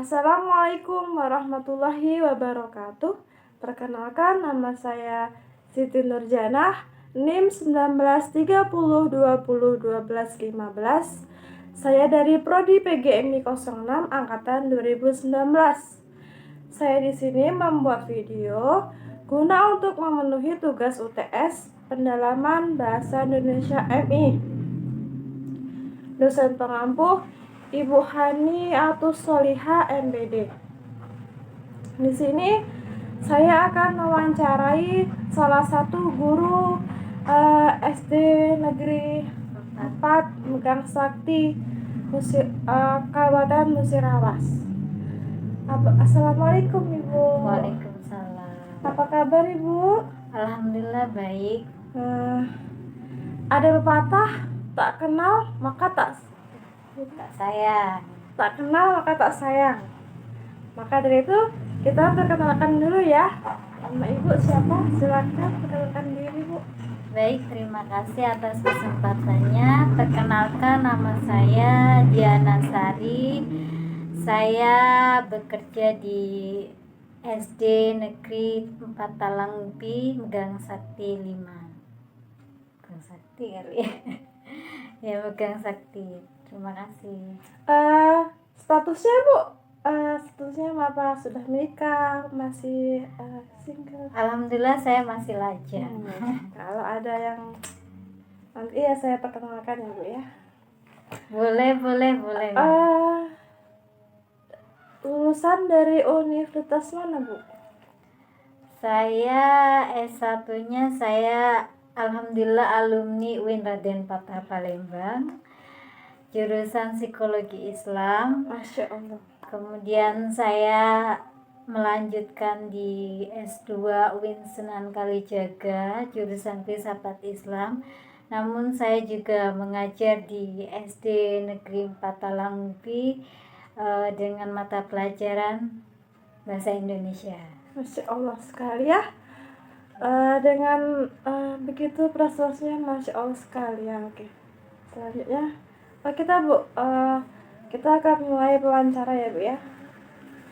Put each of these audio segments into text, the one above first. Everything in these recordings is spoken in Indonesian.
Assalamualaikum warahmatullahi wabarakatuh. Perkenalkan, nama saya Siti Nurjanah, NIM 1930201215. Saya dari Prodi PGMI 06 angkatan 2019. Saya di sini membuat video guna untuk memenuhi tugas UTS pendalaman Bahasa Indonesia MI. Dosen pengampu Ibu Hani Atus Soliha MBD. Di sini saya akan mewawancarai salah satu guru SD Negeri 4 Megang Sakti Kabupaten Musirawas. Assalamualaikum Ibu. Waalaikumsalam. Apa kabar Ibu? Alhamdulillah baik. Ada pepatah, tak kenal maka tak sayang. Tak kenal maka tak sayang. Maka dari itu kita perkenalkan dulu ya. Nama Ibu siapa? Silakan perkenalkan diri Bu. Baik, terima kasih atas kesempatannya. Perkenalkan, nama saya Diana Sari. Saya bekerja di SD Negeri 4 Talangpi, Megang Sakti 5. Megang Sakti kali ya. Ya, Megang Sakti. Terima kasih. Statusnya Bu? Statusnya apa? Sudah menikah? Masih single? Alhamdulillah saya masih lajang. Kalau ada yang nanti ya saya perkenalkan ya Bu ya. Boleh. Lulusan dari universitas mana Bu? Saya S1-nya saya alhamdulillah alumni UIN Raden Patah Palembang, jurusan Psikologi Islam. Masya Allah. Kemudian saya melanjutkan di S2 UIN Sunan Kalijaga, jurusan Filsafat Islam. Namun saya juga mengajar di SD Negeri 4 Talangpi dengan mata pelajaran Bahasa Indonesia. Masya Allah sekali ya. Dengan begitu prestasinya Masya Allah sekali ya. Oke. Selanjutnya kita Bu, kita akan mulai wawancara ya Bu ya.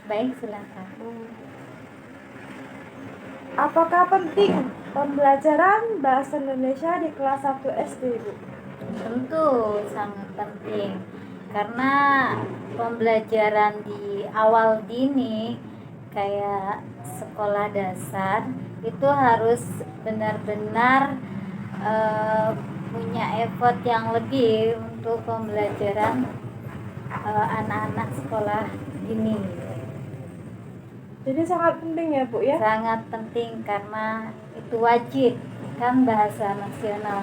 Baik, silakan. Apakah penting pembelajaran Bahasa Indonesia di kelas 1 SD Bu? Tentu sangat penting, karena pembelajaran di awal dini kayak sekolah dasar itu harus benar-benar punya effort yang lebih untuk pembelajaran anak-anak sekolah ini. Jadi sangat penting ya Bu ya? Sangat penting karena itu wajib, kan bahasa nasional.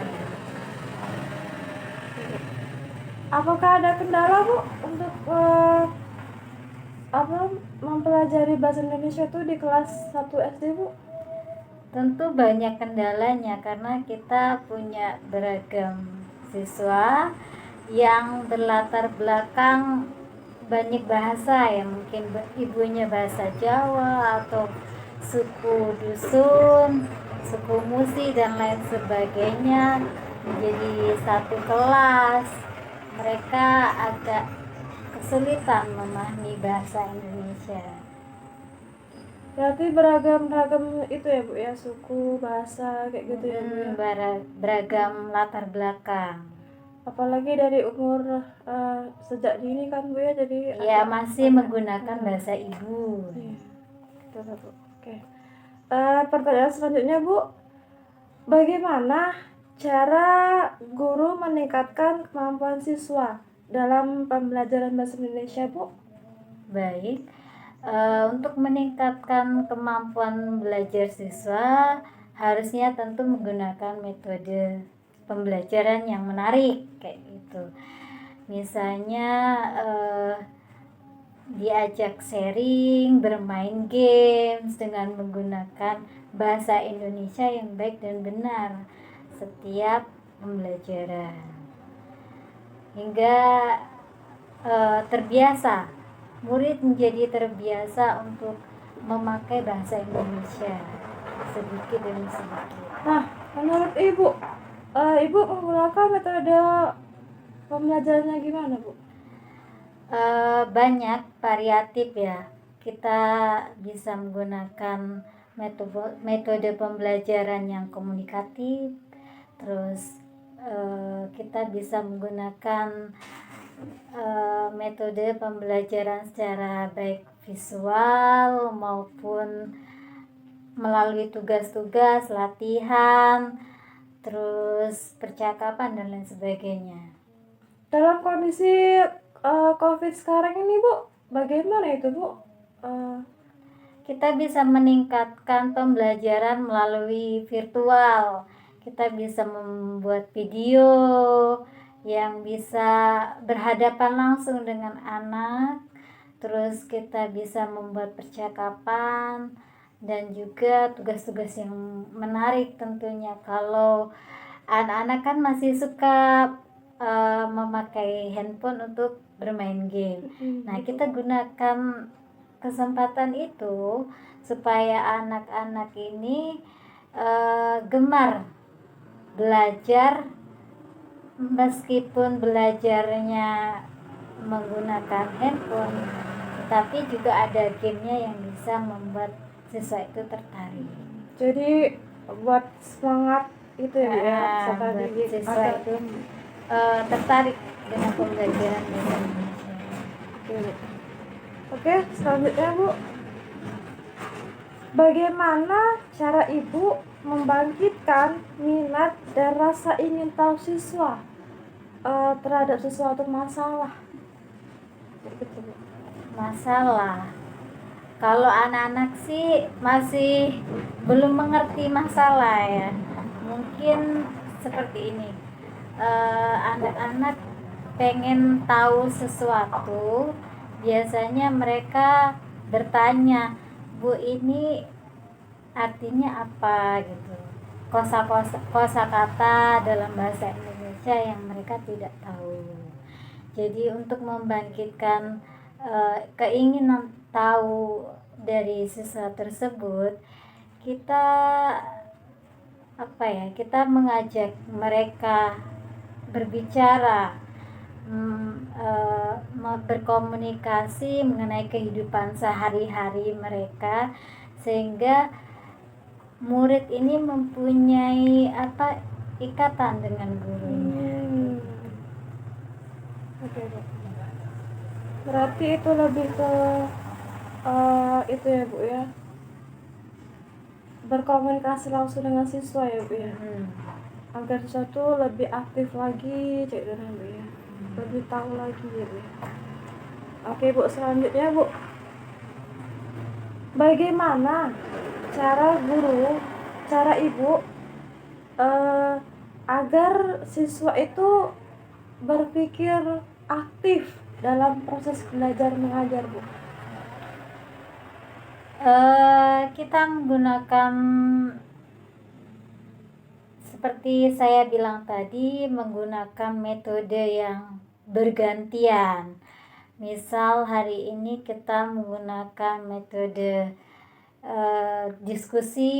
Apakah ada kendala Bu untuk mempelajari bahasa Indonesia itu di kelas 1 SD Bu? Tentu banyak kendalanya karena kita punya beragam siswa yang berlatar belakang banyak bahasa ya, mungkin ibunya bahasa Jawa atau suku dusun, suku Musi dan lain sebagainya. Menjadi satu kelas mereka agak kesulitan memahami bahasa Indonesia. Berarti beragam itu ya Bu ya, suku, bahasa kayak gitu ya Bu ya. Beragam latar belakang. Apalagi dari umur sejak dini kan Bu ya, jadi ya masih menggunakan bahasa ibu. Iya. Betul Bu. Oke. Pertanyaan selanjutnya Bu, bagaimana cara guru meningkatkan kemampuan siswa dalam pembelajaran bahasa Indonesia Bu? Baik. Untuk meningkatkan kemampuan belajar siswa harusnya tentu menggunakan metode pembelajaran yang menarik kayak gitu. Misalnya diajak sharing, bermain games dengan menggunakan bahasa Indonesia yang baik dan benar setiap pembelajaran hingga terbiasa. Murid menjadi terbiasa untuk memakai bahasa Indonesia sedikit demi sedikit. Nah, menurut Ibu, Ibu menggunakan metode pembelajarannya gimana Bu? Banyak variatif ya. Kita bisa menggunakan metode pembelajaran yang komunikatif, terus kita bisa menggunakan metode pembelajaran secara baik visual maupun melalui tugas-tugas, latihan, terus percakapan dan lain sebagainya. Dalam kondisi COVID sekarang ini Bu, bagaimana itu Bu? Kita bisa meningkatkan pembelajaran melalui virtual. Kita bisa membuat video yang bisa berhadapan langsung dengan anak. Terus kita bisa membuat percakapan dan juga tugas-tugas yang menarik tentunya. Kalau anak-anak kan masih suka memakai handphone untuk bermain game. Nah, kita gunakan kesempatan itu supaya anak-anak ini gemar belajar, meskipun belajarnya menggunakan handphone, tapi juga ada gamenya yang bisa membuat siswa itu tertarik. Jadi buat semangat itu ya Bu ya, Buat siswa itu tertarik dengan pembelajaran bahasa Indonesia. Oke, selanjutnya Bu, bagaimana cara Ibu membangkitkan minat dan rasa ingin tahu siswa terhadap sesuatu masalah? Gitu, Bu. Masalah, kalau anak-anak sih masih belum mengerti masalah ya. Mungkin seperti ini, anak-anak pengen tahu sesuatu, biasanya mereka bertanya, Bu, ini artinya apa gitu. Kosakata dalam bahasa Indonesia yang mereka tidak tahu. Jadi untuk membangkitkan keinginan tahu dari siswa tersebut, kita kita mengajak mereka berbicara, berkomunikasi mengenai kehidupan sehari-hari mereka, sehingga murid ini mempunyai ikatan dengan gurunya. Oke, Bu. Berarti itu lebih ke itu ya Bu ya, berkomunikasi langsung dengan siswa ya Bu ya, agar siswa itu lebih aktif lagi Bu ya, lebih tahu lagi ya Bu. Oke Bu, selanjutnya Bu, bagaimana cara Ibu agar siswa itu berpikir aktif dalam proses belajar mengajar Bu? Kita menggunakan, seperti saya bilang tadi, menggunakan metode yang bergantian. Misal hari ini kita menggunakan metode diskusi,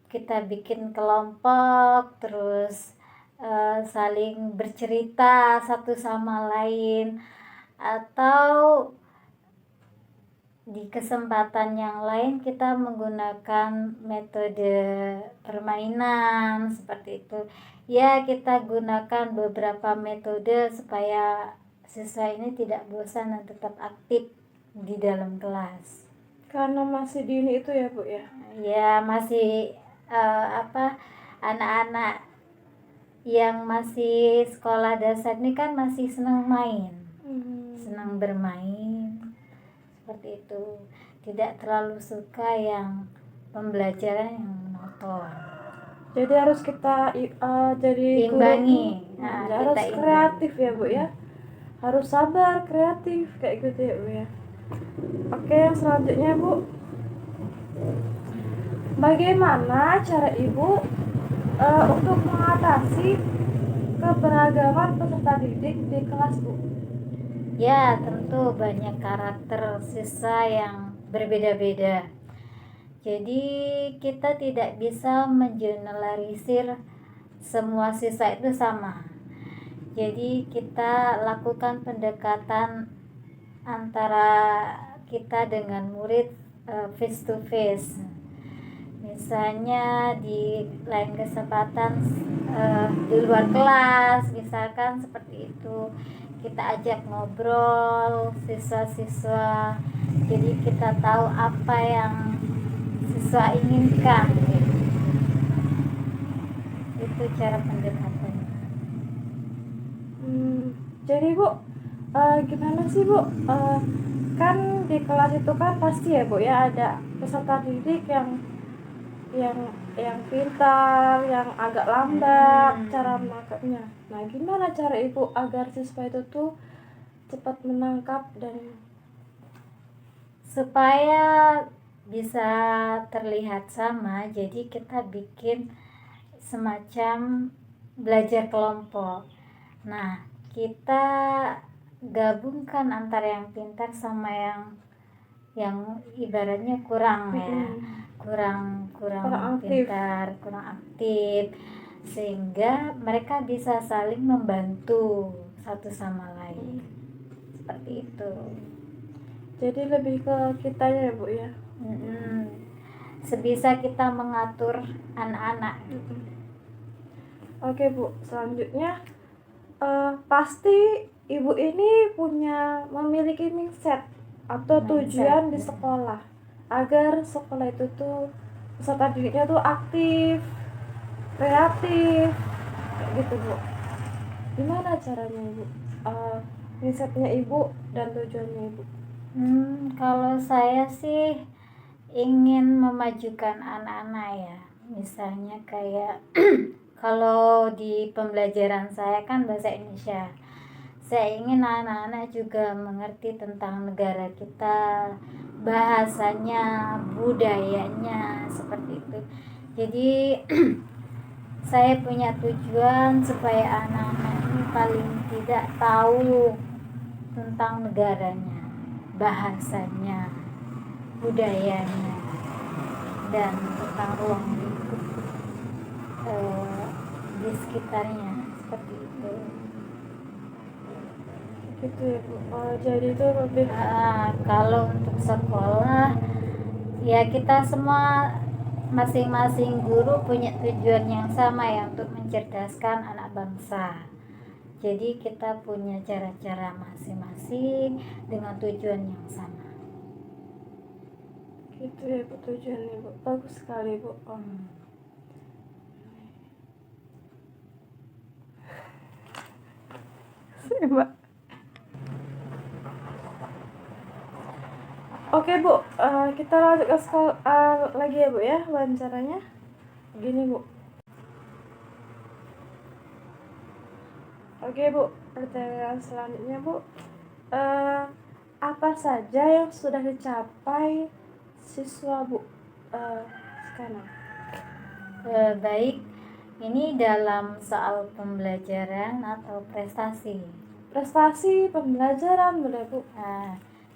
kita bikin kelompok, terus saling bercerita satu sama lain, atau di kesempatan yang lain kita menggunakan metode permainan seperti itu ya. Kita gunakan beberapa metode supaya siswa ini tidak bosan dan tetap aktif di dalam kelas. Karena masih dini itu ya Bu ya? Ya, masih anak-anak yang masih sekolah dasar ini kan masih senang main, senang bermain seperti itu, tidak terlalu suka yang pembelajaran yang monoton. Jadi harus kita jadi imbangi, harus kreatif ya Bu ya, harus sabar, kreatif kayak gitu ya Bu ya. Oke, yang selanjutnya Bu, bagaimana cara Ibu untuk mengatasi keberagaman peserta didik di kelas Bu? Ya, tentu banyak karakter siswa yang berbeda-beda. Jadi kita tidak bisa mengeneralisir semua siswa itu sama. Jadi kita lakukan pendekatan antara kita dengan murid face to face. Misalnya di lain kesempatan di luar kelas, misalkan seperti itu, kita ajak ngobrol siswa-siswa, jadi kita tahu apa yang siswa inginkan. Itu cara pendekatannya. Jadi Bu, gimana sih Bu? Kan di kelas itu kan pasti ya Bu ya ada peserta didik yang pintar, yang agak lambat cara menangkapnya. Nah, gimana cara Ibu agar siswa itu tuh cepat menangkap dan supaya bisa terlihat sama, jadi kita bikin semacam belajar kelompok. Nah, kita gabungkan antara yang pintar sama yang ibaratnya kurang ya, kurang pintar, kurang aktif, sehingga mereka bisa saling membantu satu sama lain. Seperti itu. Jadi lebih ke kitanya ya Bu ya. Sebisa kita mengatur anak-anak. Oke Bu, selanjutnya pasti Ibu ini memiliki mindset atau tujuan di sekolah agar sekolah itu tuh peserta didiknya tuh aktif, kreatif, kayak gitu Bu. Gimana caranya Ibu? Mindsetnya Ibu dan tujuannya Ibu? Kalau saya sih ingin memajukan anak-anak ya, misalnya kayak kalau di pembelajaran saya kan bahasa Indonesia, saya ingin anak-anak juga mengerti tentang negara kita, bahasanya, budayanya, seperti itu. Jadi saya punya tujuan supaya anak-anak ini paling tidak tahu tentang negaranya, bahasanya, budayanya, dan tentang ruang lingkup di sekitarnya, seperti itu. Gitu ya Bu. Jadi itu lebih kalau untuk sekolah ya, kita semua masing-masing guru punya tujuan yang sama ya, untuk mencerdaskan anak bangsa. Jadi kita punya cara-cara masing-masing dengan tujuan yang sama. Gitu ya Bu tujuannya Bu. Bagus sekali Bu. Mbak. Oke Bu, kita lanjut ke sekolah lagi ya Bu ya wawancaranya. Gini Bu. Oke Bu, pertanyaan selanjutnya Bu, apa saja yang sudah dicapai siswa Bu sekarang? Baik, ini dalam soal pembelajaran atau prestasi? Prestasi pembelajaran boleh Bu.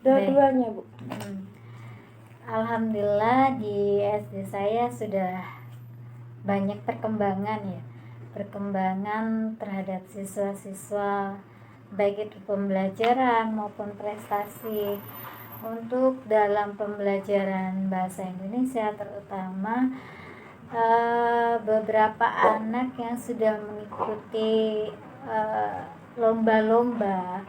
Dua-duanya Bu. Alhamdulillah di SD saya sudah banyak perkembangan ya, perkembangan terhadap siswa-siswa, baik itu pembelajaran maupun prestasi. Untuk dalam pembelajaran bahasa Indonesia terutama, beberapa anak yang sudah mengikuti lomba-lomba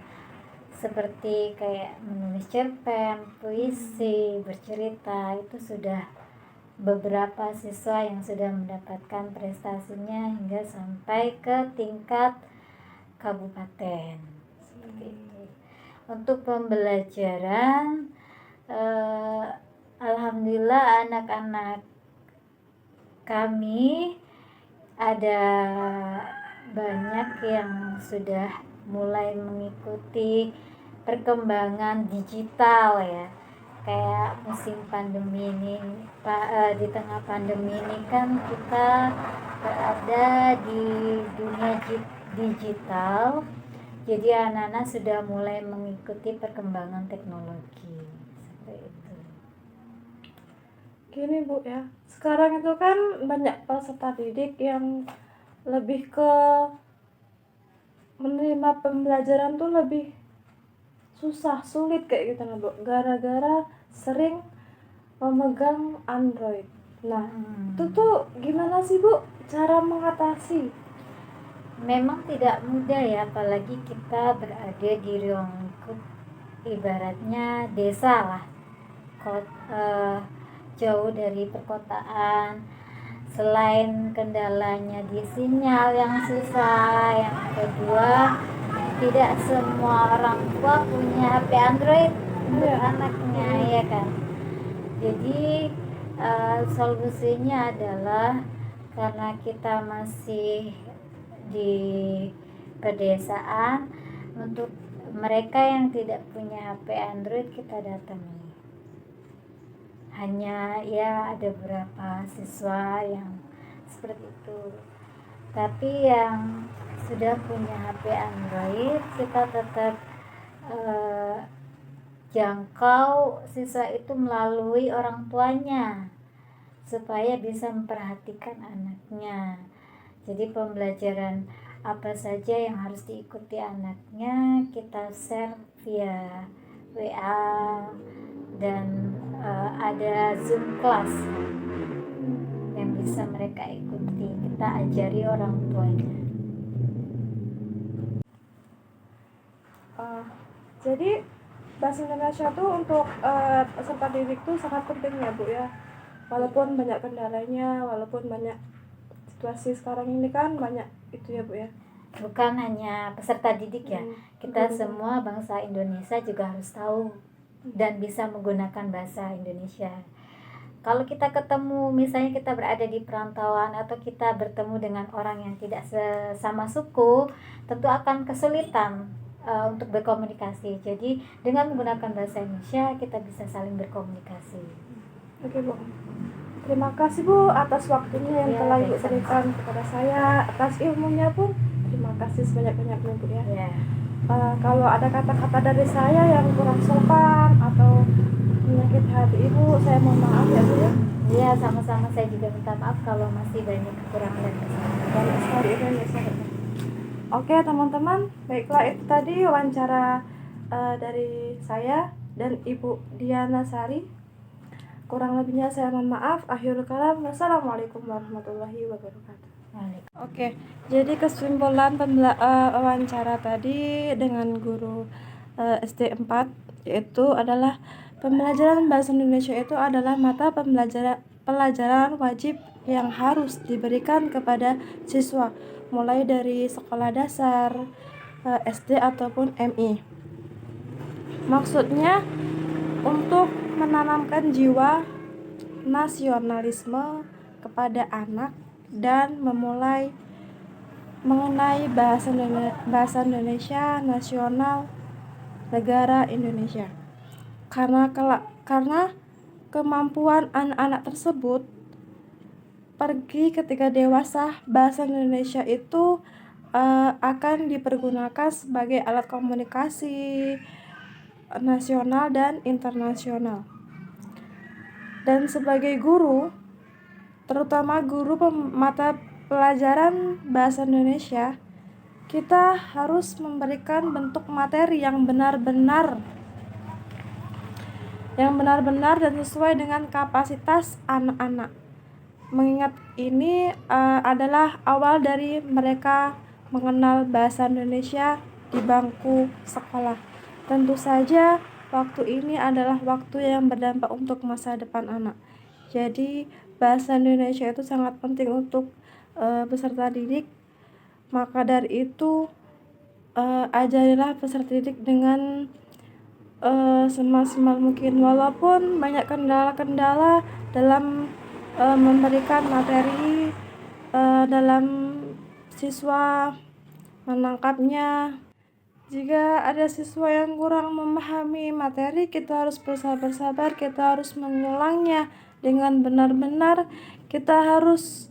seperti kayak menulis cerpen, puisi, bercerita, itu sudah beberapa siswa yang sudah mendapatkan prestasinya hingga sampai ke tingkat kabupaten. Seperti itu. Untuk pembelajaran, alhamdulillah anak-anak kami ada banyak yang sudah mulai mengikuti perkembangan digital ya, kayak musim pandemi ini, di tengah pandemi ini kan kita berada di dunia digital, jadi anak-anak sudah mulai mengikuti perkembangan teknologi, seperti itu. Gini Bu ya, sekarang itu kan banyak peserta didik yang lebih ke menerima pembelajaran tuh lebih susah, sulit kayak gitu Bu, gara-gara sering memegang Android. Nah, itu tuh gimana sih Bu cara mengatasi? Memang tidak mudah ya, apalagi kita berada di ruang lingkup ibaratnya desa lah, jauh dari perkotaan. Selain kendalanya di sinyal yang susah, yang kedua tidak semua orang tua punya HP Android untuk anaknya, ya kan. Jadi solusinya adalah karena kita masih di pedesaan, untuk mereka yang tidak punya HP Android kita datangi. Hanya ya ada beberapa siswa yang seperti itu, tapi yang sudah punya HP Android kita tetap jangkau siswa itu melalui orang tuanya supaya bisa memperhatikan anaknya. Jadi pembelajaran apa saja yang harus diikuti anaknya kita share via WA, dan ada Zoom class yang bisa mereka ikuti, kita ajari orang tuanya. Jadi bahasa Indonesia tuh untuk peserta didik tuh sangat penting ya Bu ya, walaupun banyak kendalanya, walaupun banyak situasi sekarang ini kan banyak itu ya Bu ya. Bukan hanya peserta didik ya, kita semua bangsa Indonesia juga harus tahu dan bisa menggunakan bahasa Indonesia. Kalau kita ketemu, misalnya kita berada di perantauan atau kita bertemu dengan orang yang tidak sesama suku, tentu akan kesulitan untuk berkomunikasi. Jadi dengan menggunakan bahasa Indonesia kita bisa saling berkomunikasi. Oke Bu, terima kasih Bu atas waktunya yang telah Ibu berikan kepada saya, atas ilmunya pun terima kasih sebanyak-banyaknya Bu ya. Kalau ada kata-kata dari saya yang kurang sopan atau menyakiti hati Ibu, saya mohon maaf ya Bu ya. Iya, sama-sama, saya juga minta maaf kalau masih banyak kekurangan dan kesalahan. Banyak sekali Indonesia. Oke teman-teman, baiklah itu tadi wawancara dari saya dan Ibu Diana Sari. Kurang lebihnya saya mohon maaf. Akhirul kalam, wassalamualaikum warahmatullahi wabarakatuh. Oke, jadi kesimpulan wawancara tadi dengan guru SD 4 yaitu adalah pembelajaran bahasa Indonesia itu adalah mata pelajaran wajib yang harus diberikan kepada siswa mulai dari sekolah dasar, SD ataupun MI. Maksudnya untuk menanamkan jiwa nasionalisme kepada anak dan memulai mengenai bahasa Indonesia nasional negara Indonesia. Karena kemampuan anak-anak tersebut pergi ketika dewasa, bahasa Indonesia itu akan dipergunakan sebagai alat komunikasi nasional dan internasional. Dan sebagai guru, terutama guru mata pelajaran bahasa Indonesia, kita harus memberikan bentuk materi yang benar-benar dan sesuai dengan kapasitas anak-anak. Mengingat ini adalah awal dari mereka mengenal bahasa Indonesia di bangku sekolah. Tentu saja waktu ini adalah waktu yang berdampak untuk masa depan anak. Jadi bahasa Indonesia itu sangat penting untuk peserta didik. Maka dari itu ajarilah peserta didik dengan semaksimal mungkin, walaupun banyak kendala-kendala dalam memberikan materi, dalam siswa menangkapnya. Jika ada siswa yang kurang memahami materi, kita harus bersabar-sabar, kita harus mengulangnya dengan benar-benar, kita harus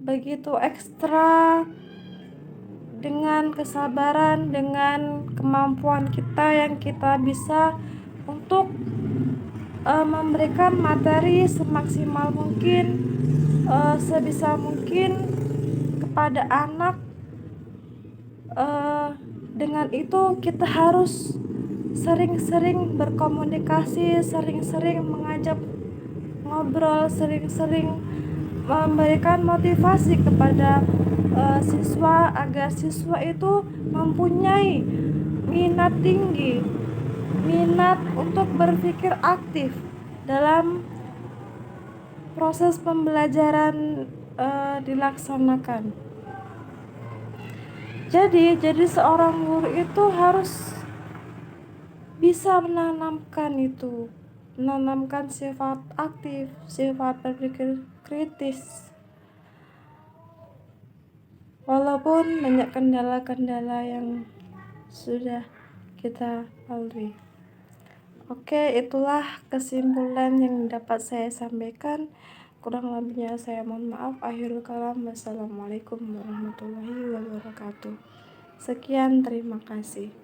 begitu ekstra dengan kesabaran, dengan kemampuan kita yang kita bisa untuk memberikan materi semaksimal mungkin, sebisa mungkin kepada anak dengan itu kita harus sering-sering berkomunikasi, sering-sering mengajak ngobrol, sering-sering memberikan motivasi kepada siswa agar siswa itu mempunyai minat tinggi, minat untuk berpikir aktif dalam proses pembelajaran dilaksanakan. Jadi seorang guru itu harus bisa menanamkan sifat aktif, sifat berpikir kritis. Walaupun banyak kendala-kendala yang sudah kita lalui. Oke, itulah kesimpulan yang dapat saya sampaikan. Kurang lebihnya saya mohon maaf. Akhirul kalam. Wassalamualaikum warahmatullahi wabarakatuh. Sekian, terima kasih.